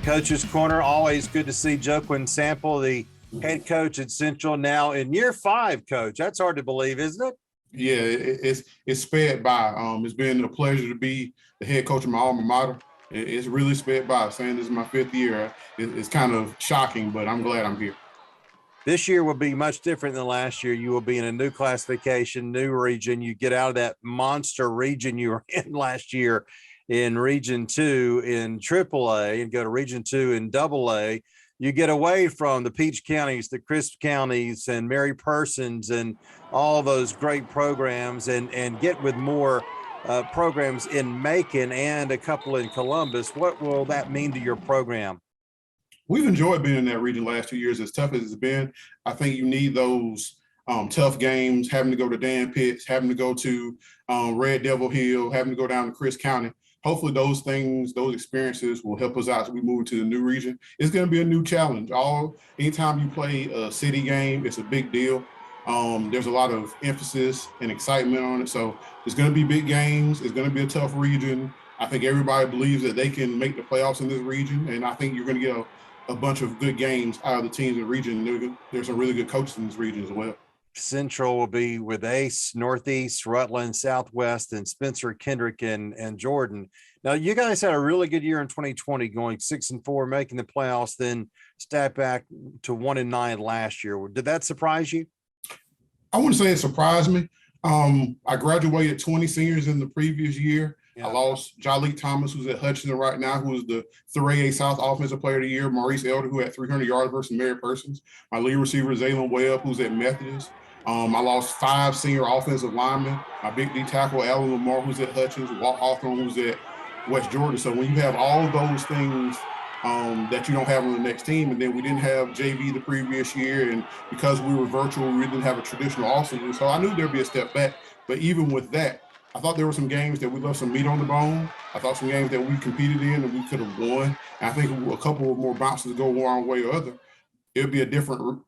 Coach's Corner, always good to see Joaquin Sample, the head coach at Central, now in year 5, Coach. That's hard to believe, isn't it? Yeah, it's sped by. It's been a pleasure to be the head coach of my alma mater. It's really sped by. Saying this is my 5th year, it's kind of shocking, but I'm glad I'm here. This year will be much different than last year. You will be in a new classification, new region. You get out of that monster region you were in last year in Region 2 in AAA and go to Region 2 in AA. You get away from the Peach Counties, the Crisp Counties, and Mary Persons and all those great programs and get with more programs in Macon and a couple in Columbus. What will that mean to your program? We've enjoyed being in that region the last 2 years, as tough as it's been. I think you need those tough games, having to go to Dan Pitts, having to go to Red Devil Hill, having to go down to Crisp County. Hopefully those things, those experiences will help us out as we move to the new region. It's going to be a new challenge. Anytime you play a city game, it's a big deal. There's a lot of emphasis and excitement on it. So it's going to be big games. It's going to be a tough region. I think everybody believes that they can make the playoffs in this region. And I think you're going to get a bunch of good games out of the teams in the region. There's some really good coaches in this region as well. Central will be with Ace, Northeast, Rutland, Southwest, and Spencer, Kendrick, and Jordan. Now, you guys had a really good year in 2020, going 6-4, making the playoffs, then step back to 1-9 last year. Did that surprise you? I wouldn't say it surprised me. I graduated 20 seniors in the previous year. Yeah. I lost Jalik Thomas, who's at Hutchinson right now, who was the 3A South Offensive Player of the Year. Maurice Elder, who had 300 yards versus Mary Persons. My lead receiver, Zaylen Webb, who's at Methodist. I lost 5 senior offensive linemen. My big D tackle, Alan Lamar, who's at Hutchins, Walt Hawthorne, who's at West Georgia. So when you have all those things that you don't have on the next team, and then we didn't have JV the previous year, and because we were virtual, we didn't have a traditional offseason. So I knew there'd be a step back. But even with that, I thought there were some games that we left some meat on the bone. I thought some games that we competed in and we could have won. And I think a couple of more bounces go one way or other, it would be a different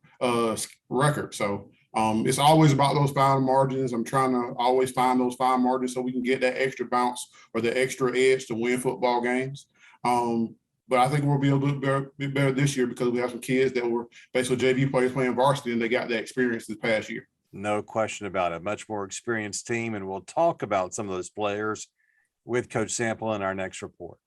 record. So it's always about those fine margins. I'm trying to always find those fine margins so we can get that extra bounce or the extra edge to win football games. But I think we'll be a little bit better this year because we have some kids that were basically JV players playing varsity and they got that experience this past year. No question about it. Much more experienced team. And we'll talk about some of those players with Coach Sample in our next report.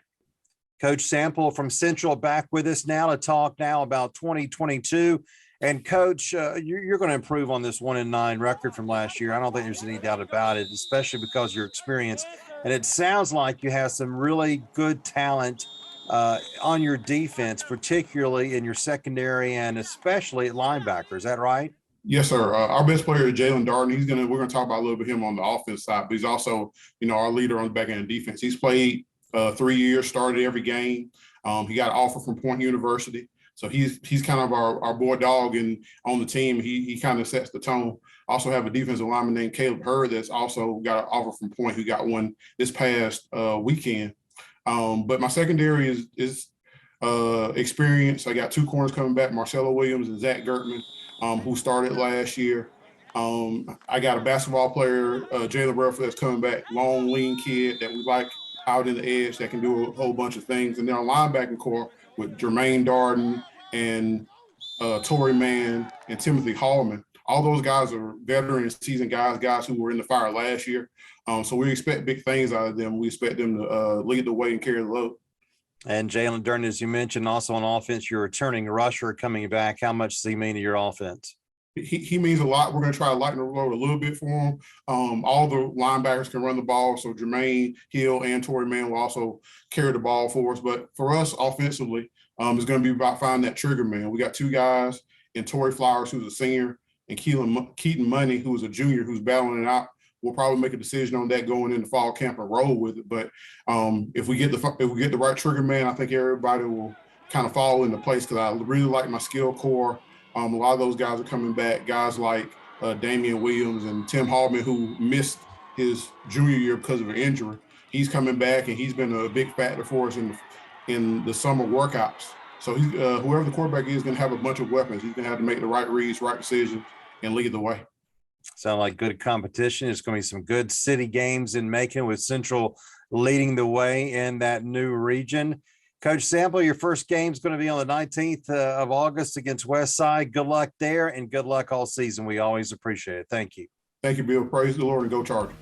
Coach Sample from Central back with us now to talk now about 2022. And Coach, you're going to improve on this 1-9 record from last year. I don't think there's any doubt about it, especially because of your experience. And it sounds like you have some really good talent on your defense, particularly in your secondary and especially at linebacker. Is that right? Yes, sir. Our best player is Jalen Darden. We're going to talk about a little bit him on the offense side, but he's also, our leader on the back end of defense. He's played 3 years, started every game. He got an offer from Point University. So he's kind of our boy dog and on the team. He kind of sets the tone. Also have a defensive lineman named Caleb Hurd that's also got an offer from Point, who got one this past weekend. But my secondary is experience. I got 2 corners coming back, Marcelo Williams and Zach Gertman, who started last year. I got a basketball player, Jalen Rufford, that's coming back, long, lean kid that we like out in the edge that can do a whole bunch of things. And then our linebacking core with Jermaine Darden and Torrey Mann and Timothy Hallman. All those guys are veteran and seasoned guys who were in the fire last year. So we expect big things out of them. We expect them to lead the way and carry the load. And Jalen Darden, as you mentioned, also on offense, your returning rusher coming back. How much does he mean to your offense? He means a lot. We're going to try to lighten the load a little bit for him. All the linebackers can run the ball, so Jermaine Hill and Torrey Mann will also carry the ball for us. But for us, offensively, it's going to be about finding that trigger man. We got 2 guys in Torrey Flowers, who's a senior, and Keaton Money, who's a junior, who's battling it out. We'll probably make a decision on that going into fall camp and roll with it. But if we get the right trigger man, I think everybody will kind of fall into place because I really like my skill core. A lot of those guys are coming back. Guys like Damian Williams and Tim Hallman, who missed his junior year because of an injury. He's coming back, and he's been a big factor for us in the summer workouts. So whoever the quarterback is going to have a bunch of weapons. He's going to have to make the right reads, right decisions, and lead the way. Sound like good competition. It's going to be some good city games in Macon with Central leading the way in that new region. Coach Sample, your first game is going to be on the 19th of August against West Side. Good luck there and good luck all season. We always appreciate it. Thank you. Thank you, Bill. Praise the Lord and go Chargers.